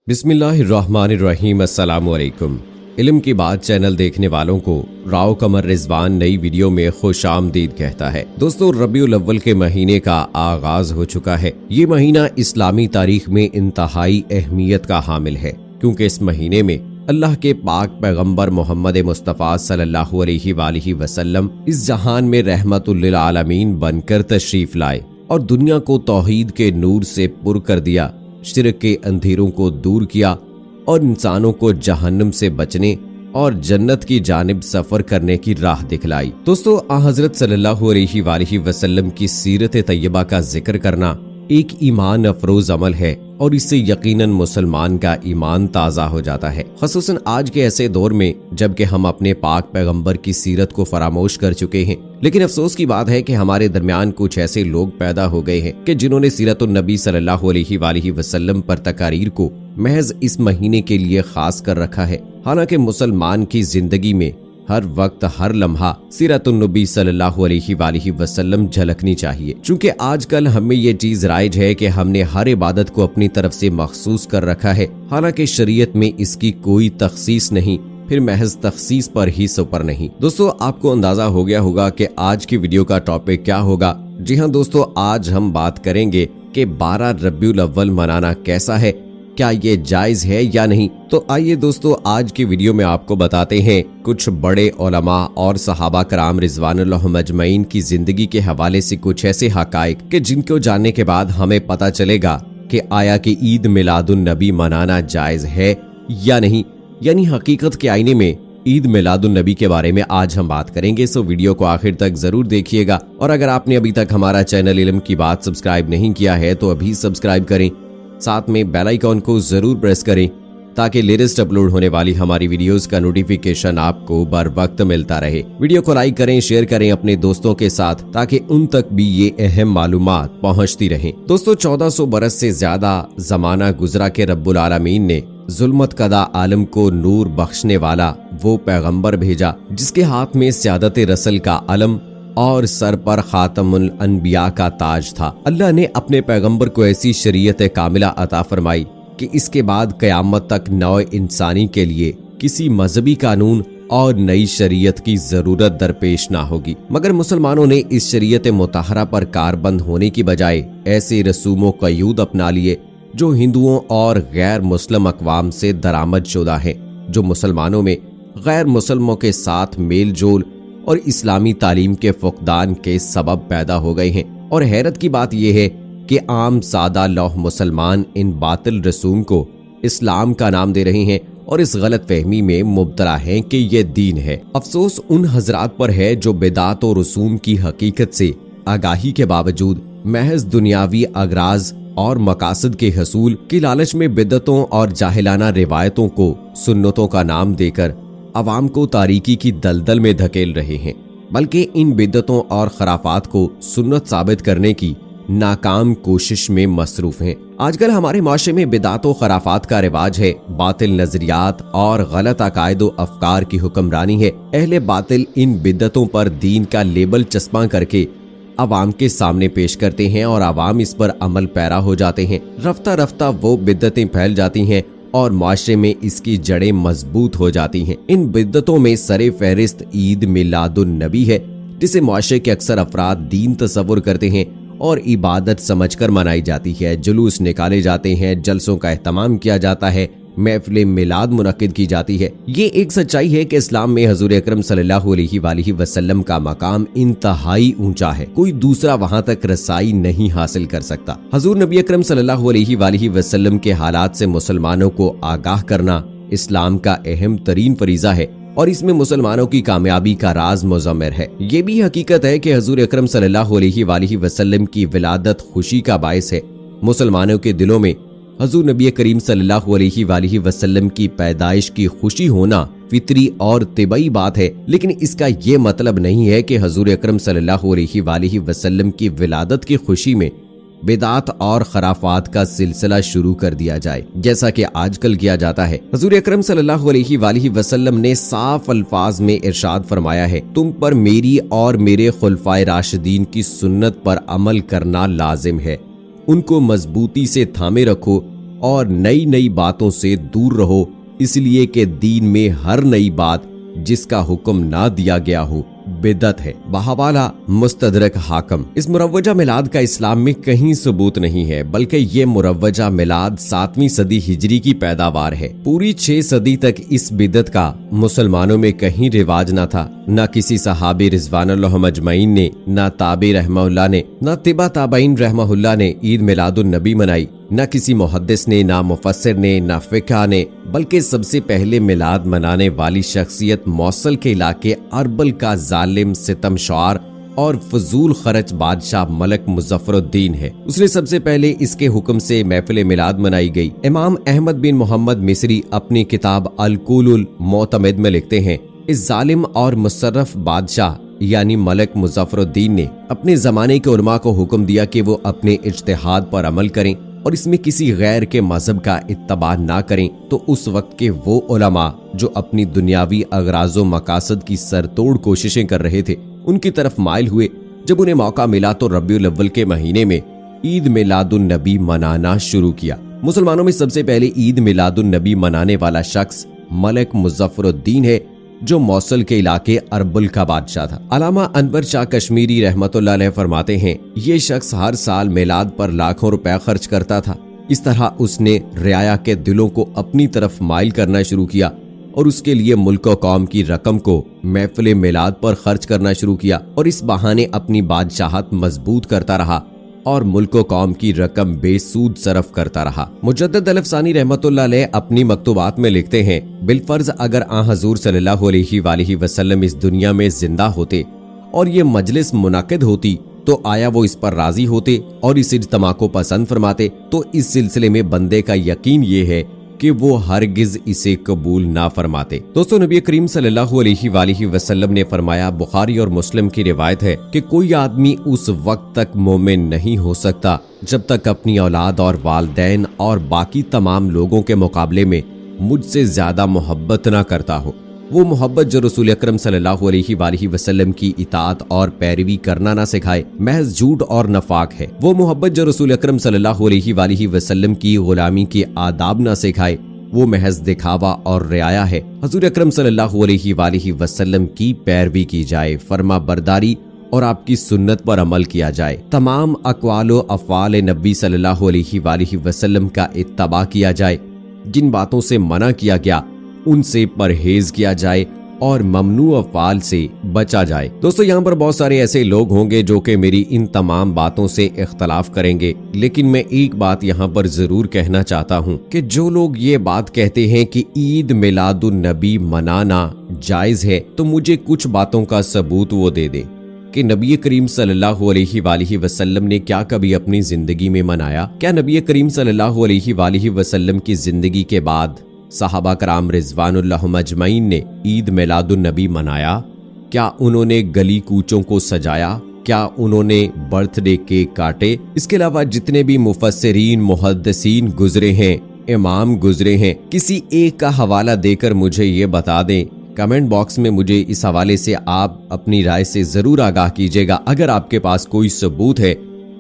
बिस्मिल्लाहिर्रहमानिर्रहीम। अस्सलाम वालेकुम। इल्म की बात चैनल देखने वालों को राव कमर रिजवान नई वीडियो में खुशामदीद कहता है। दोस्तों, रबीउल अव्वल के महीने का आगाज हो चुका है। ये महीना इस्लामी तारीख में इंतहाई अहमियत का हामिल है, क्योंकि इस महीने में अल्लाह के पाक पैगंबर मोहम्मद मुस्तफ़ा सल्लल्लाहु अलैहि वसल्लम इस जहान में रहमतुल लिल आलमीन बनकर तशरीफ लाए और दुनिया को तौहीद के नूर से पुर कर दिया, शिर्क के अंधेरों को दूर किया और इंसानों को जहन्नम से बचने और जन्नत की जानिब सफर करने की राह दिखलाई। दोस्तों, हजरत सल्लल्लाहु अलैहि वसल्लम की सीरत तैयबा का जिक्र करना एक ईमान अफरोज अमल है और इससे यकीनन मुसलमान का ईमान ताज़ा हो जाता है, ख़ुसूसन आज के ऐसे दौर में जबकि हम अपने पाक पैगंबर की सीरत को फरामोश कर चुके हैं। लेकिन अफसोस की बात है कि हमारे दरमियान कुछ ऐसे लोग पैदा हो गए हैं कि जिन्होंने सीरतुन नबी सल्लल्लाहु अलैहि वसल्लम पर तकारीर को महज इस महीने के लिए खास कर रखा है। हालांकि मुसलमान की जिंदगी में हर वक्त हर लम्हा सीरतुन नबी सल्लल्लाहु अलैहि वसल्लम झलकनी चाहिए, क्योंकि आजकल हमें ये चीज राइज है कि हमने हर इबादत को अपनी तरफ से मखसूस कर रखा है, हालांकि शरीयत में इसकी कोई तखसीस नहीं, फिर महज तखसीस पर ही सुपर नहीं। दोस्तों, आपको अंदाजा हो गया होगा कि आज की वीडियो का टॉपिक क्या होगा। जी हाँ दोस्तों, आज हम बात करेंगे कि 12 रबीउल अव्वल मनाना कैसा है, क्या ये जायज है या नहीं। तो आइए दोस्तों, आज की वीडियो में आपको बताते हैं कुछ बड़े उलमा और सहाबा कराम रिजवानुल्लाह मजमईन की जिंदगी के हवाले से कुछ ऐसे हकायक कि जिनको जानने के बाद हमें पता चलेगा कि आया कि ईद मिलादुन नबी मनाना जायज है या नहीं, यानी हकीकत के आईने में ईद मिलादुन नबी के बारे में आज हम बात करेंगे। सो वीडियो को आखिर तक जरूर देखिएगा और अगर आपने अभी तक हमारा चैनल इल्म की बात सब्सक्राइब नहीं किया है तो अभी सब्सक्राइब करें, साथ में बेल आइकॉन को जरूर प्रेस करें ताकि लेटेस्ट अपलोड होने वाली हमारी वीडियोस का नोटिफिकेशन आपको बर वक्त मिलता रहे। वीडियो को लाइक करें, शेयर करें अपने दोस्तों के साथ ताकि उन तक भी ये अहम मालूमात पहुंचती रहें। दोस्तों, 1400 बरस से ज्यादा जमाना गुजरा के रब्बुल आलमीन ने जुल्मत कदा आलम को नूर बख्शने वाला वो पैगंबर भेजा जिसके हाथ में सियादत रसल का अलम और सर पर खातमुल अनबिया का ताज था। अल्लाह ने अपने पैगंबर को ऐसी शरीयत कामिला अता फरमाई कि इसके बाद कयामत तक नौ इंसानी के लिए किसी मजहबी कानून और नई शरीयत की जरूरत दरपेश ना होगी। मगर मुसलमानों ने इस शरीयत मुताहरा पर कारबंद होने की बजाय ऐसे रसूमों कयूद अपना लिए जो हिंदुओं और गैर मुस्लिम अकवाम से दरामद शुदा है, जो मुसलमानों में गैर मुसलमों के साथ मेल जोल और इस्लामी तालीम के फुकदान के सबब पैदा हो गए हैं। और हैरत की बात यह है कि आम सादा लौह मुसलमान इन बातिल रसूम को इस्लाम का नाम दे रहे हैं और इस गलत फहमी में मुब्तला हैं कि ये दीन है। अफसोस उन हजरात पर है जो बिदात और रसूम की हकीकत से आगाही के बावजूद महज दुनियावी अगराज और मकासद के हसूल की लालच में बिदतों और जाहिलाना रिवायतों को सुन्नतों का नाम देकर अवाम को तारीकी की दलदल में धकेल रहे हैं, बल्कि इन बिदतों और खराफात को सुन्नत साबित करने की नाकाम कोशिश में मसरूफ हैं। आजकल हमारे माशरे में बिदात और खराफात का रिवाज है, बातिल नजरियात और गलत अकायद व अफकार की हुक्मरानी है। अहले बातिल इन बिदतों पर दीन का लेबल चस्पा करके अवाम के सामने पेश करते हैं और अवाम इस पर अमल पैरा हो जाते हैं। रफ्ता रफ्ता वो बिदतें फैल जाती हैं और माशरे में इसकी जड़ें मजबूत हो जाती हैं। इन बिद्दतों में सरे फहरिस्त ईद मिलादुन नबी है, जिसे माशरे के अक्सर अफराद दीन तस्वुर करते हैं और इबादत समझकर मनाई जाती है। जुलूस निकाले जाते हैं, जलसों का एहतमाम किया जाता है, महफिल मिलाद मुनक्किद की जाती है। ये एक सच्चाई है कि इस्लाम में हजूर अकरम सल्लल्लाहु अलैहि वसल्लम का मकाम इंतहाई ऊंचा है, कोई दूसरा वहां तक रसाई नहीं हासिल कर सकता। हजूर नबी अकरम सल्लल्लाहु अलैहि वसल्लम के हालात से मुसलमानों को आगाह करना इस्लाम का अहम तरीन फरीजा है और इसमें मुसलमानों की कामयाबी का राज मुज़म्मिर है। ये भी हकीकत है कि हजूर अकरम सल्लल्लाहु अलैहि वसल्लम की विलादत खुशी का बायस है। मुसलमानों के दिलों में हजूर नबी करीम सल्लल्लाहु अलैहि वसल्लम की पैदाइश की खुशी होना फितरी और तिबई बात है, लेकिन इसका ये मतलब नहीं है कि हजूर अकरम सल्लल्लाहु अलैहि वसल्लम की विलादत की खुशी में बिदात और खराफात का सिलसिला शुरू कर दिया जाए, जैसा कि आजकल किया जाता है। हजूर अकरम सल्लल्लाहु अलैहि वसल्लम ने साफ अल्फाज में इरशाद फरमाया है, तुम पर मेरी और मेरे खुलफाए राशिदीन की सुन्नत पर अमल करना लाजिम है, उनको मजबूती से थामे रखो और नई नई बातों से दूर रहो, इसलिए कि दीन में हर नई बात जिसका हुक्म ना दिया गया हो बिदअत है। बहवाला मुस्तदरक हाकम। इस मुरव्वजा मिलाद का इस्लाम में कहीं सबूत नहीं है, बल्कि ये मुरव्वजा मिलाद 7वीं सदी हिजरी की पैदावार है। पूरी 6 सदी तक इस बिदअत का मुसलमानों में कहीं रिवाज न था। न किसी सहाबी रिजवानुल्लाह अजमईन ने, न ताबी रहमहुल्लाह ने, न तिबा ताबईन रहमहुल्लाह ने ईद मिलादुन नबी मनाई, न किसी मुहद्दिस ने, न मुफस्सिर ने, न फिक़ह ने, बल्कि सबसे पहले मिलाद मनाने वाली शख्सियत मौसल के इलाके अरबल का जालिम सितमशार और फजूल खर्च बादशाह मलक मुजफ्फरुद्दीन है। उसने सबसे पहले इसके हुक्म से महफिल मिलाद मनाई गई। इमाम अहमद बिन मोहम्मद मिस्री अपनी किताब अल-कुलुल मोतमिद में लिखते हैं, इस जालिम और मुसर्रफ बादशाह यानी मलक मुजफ्फरुद्दीन ने अपने जमाने के उलमा को हुक्म दिया कि वो अपने इज्तिहाद पर अमल करें और इसमें किसी गैर के मजहब का इत्तबा ना करें। तो उस वक्त के वो उलमा जो अपनी दुनियावी अगराज़ो मकासद की सरतोड़ कोशिशें कर रहे थे, उनकी तरफ माइल हुए। जब उन्हें मौका मिला तो रबीउल अव्वल के महीने में ईद मिलादुन नबी मनाना शुरू किया। मुसलमानों में सबसे पहले ईद मिलादुन नबी मनाने वाला शख्स मलक मुजफ्फरुद्दीन है, जो मौसल के इलाके अरबुल का बादशाह था। अलामा अनवर शाह कश्मीरी रहमतुल्लाह अलैह फरमाते हैं, ये शख्स हर साल मिलाद पर लाखों रुपए खर्च करता था। इस तरह उसने रियाया के दिलों को अपनी तरफ माइल करना शुरू किया और उसके लिए मुल्क और कौम की रकम को महफिल मिलाद पर खर्च करना शुरू किया और इस बहाने अपनी बादशाहत मजबूत करता रहा और मुल्क कौम की रकम बेसूद सरफ करता रहा। मुजद्दिद अलफसानी रहमतुल्लाह अलैह अपनी मकतूबात में लिखते हैं, बिलफर्ज अगर आ हजूर सल्लल्लाहु अलैहि वसल्लम इस दुनिया में जिंदा होते और ये मजलिस मुनाकिद होती तो आया वो इस पर राजी होते और इस इज्तिमा को पसंद फरमाते। तो इस सिलसिले में बंदे का यकीन ये है कि वो हरगिज इसे कबूल ना फरमाते। दोस्तों, नबी करीम सल्लल्लाहु अलैहि वसल्लम ने फरमाया, बुखारी और मुस्लिम की रिवायत है कि कोई आदमी उस वक्त तक मोमिन नहीं हो सकता जब तक अपनी औलाद और वालिदैन और बाकी तमाम लोगों के मुकाबले में मुझसे ज्यादा मोहब्बत ना करता हो। वो मोहब्बत जो रसूल अकरम सल्लल्लाहु अलैहि वसल्लम की इताअत और पैरवी करना ना सिखाए, महज झूठ और नफाक है। वो मोहब्बत जो रसूल अकरम सल्लल्लाहु अलैहि वसल्लम की गुलामी के आदाब ना सिखाए, वो महज दिखावा और रियाया है। हजूर अकरम सल्लल्लाहु अलैहि वसल्लम की पैरवी की जाए, फर्मा बरदारी और आपकी सुन्नत पर अमल किया जाए। तमाम अक़वाल अफ़आल नबी सल्लल्लाहु अलैहि वसल्लम का इत्तबा किया जाए। जिन बातों से मना किया गया उनसे परहेज किया जाए और ममनू अफ़आल से बचा जाए। दोस्तों, यहाँ पर बहुत सारे ऐसे लोग होंगे जो कि मेरी इन तमाम बातों से इख्तलाफ करेंगे, लेकिन मैं एक बात यहाँ पर जरूर कहना चाहता हूँ कि जो लोग ये बात कहते हैं कि ईद मिलादुन नबी मनाना जायज है, तो मुझे कुछ बातों का सबूत वो दे दे कि नबी करीम सल्लल्लाहु अलैहि वसल्लम ने क्या कभी अपनी जिंदगी में मनाया। क्या नबी करीम सल्लल्लाहु अलैहि वसल्लम की जिंदगी के बाद सहाबा कराम रिजवानुल्लाह अजमईन ने ईद मिलादुन नबी मनाया? क्या उन्होंने गली कूचों को सजाया? क्या उन्होंने बर्थडे केक काटे? इसके अलावा जितने भी मुफस्सिरीन मुहद्दिसीन गुजरे हैं, इमाम गुजरे हैं, किसी एक का हवाला देकर मुझे ये बता दें। कमेंट बॉक्स में मुझे इस हवाले से आप अपनी राय से जरूर आगाह कीजिएगा। अगर आपके पास कोई सबूत है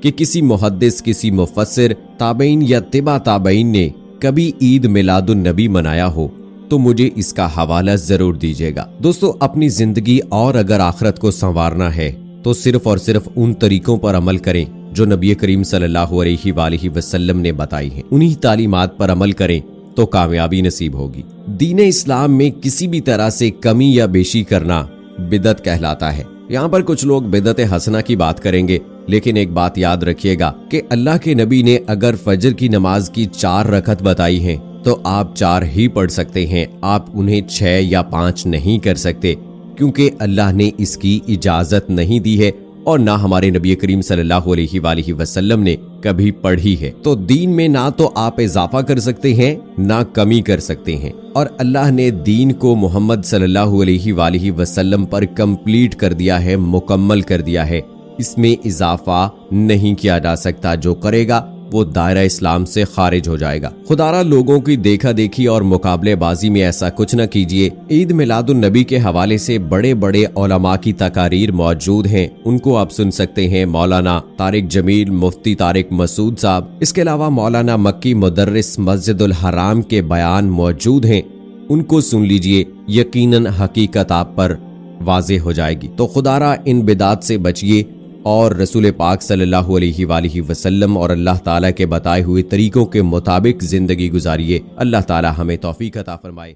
कि किसी मुहद्दिस, किसी मुफस्सिर, ताबईन या तिबा ताबईन ने कभी ईद मिलादुन नबी मनाया हो, तो मुझे इसका हवाला जरूर दीजिएगा। दोस्तों, अपनी जिंदगी और अगर आखिरत को संवारना है तो सिर्फ और सिर्फ उन तरीकों पर अमल करें जो नबी करीम सल्लल्लाहु अलैहि वसल्लम ने बताई हैं। उन्हीं तालीमात पर अमल करें तो कामयाबी नसीब होगी। दीन इस्लाम में किसी भी तरह से कमी या बेशी करना बिदअत कहलाता है। यहाँ पर कुछ लोग बिदअत हसना की बात करेंगे, लेकिन एक बात याद रखिएगा कि अल्लाह के नबी ने अगर फजर की नमाज की 4 रकत बताई हैं, तो आप 4 ही पढ़ सकते हैं। आप उन्हें 6 या 5 नहीं कर सकते, क्योंकि अल्लाह ने इसकी इजाजत नहीं दी है और ना हमारे नबी करीम सल्लल्लाहु अलैहि वसल्लम ने कभी पढ़ी है। तो दीन में ना तो आप इजाफा कर सकते हैं, ना कमी कर सकते हैं, और अल्लाह ने दीन को मोहम्मद सल्लल्लाहु अलैहि वसल्लम पर कंप्लीट कर दिया है, मुकम्मल कर दिया है। इसमें इजाफा नहीं किया जा सकता। जो करेगा वो दायरा इस्लाम से खारिज हो जाएगा। खुदारा लोगों की देखा देखी और मुकाबलेबाजी में ऐसा कुछ न कीजिए। ईद मिलादुन नबी के हवाले से बड़े बड़े उलमा की तकारीर मौजूद हैं, उनको आप सुन सकते हैं। मौलाना तारिक जमील, मुफ्ती तारिक मसूद साहब, इसके अलावा मौलाना मक्की मुदर्रिस मस्जिदुल हराम के बयान मौजूद हैं, उनको सुन लीजिए। यकीनन हकीकत आप पर वाज़े हो जाएगी। तो खुदारा इन बिदात से बचिए और रसूल पाक सल्लल्लाहु अलैहि वसल्लम और अल्लाह ताला के बताए हुए तरीकों के मुताबिक जिंदगी गुजारिए। अल्लाह ताला हमें तौफीक अता फरमाए।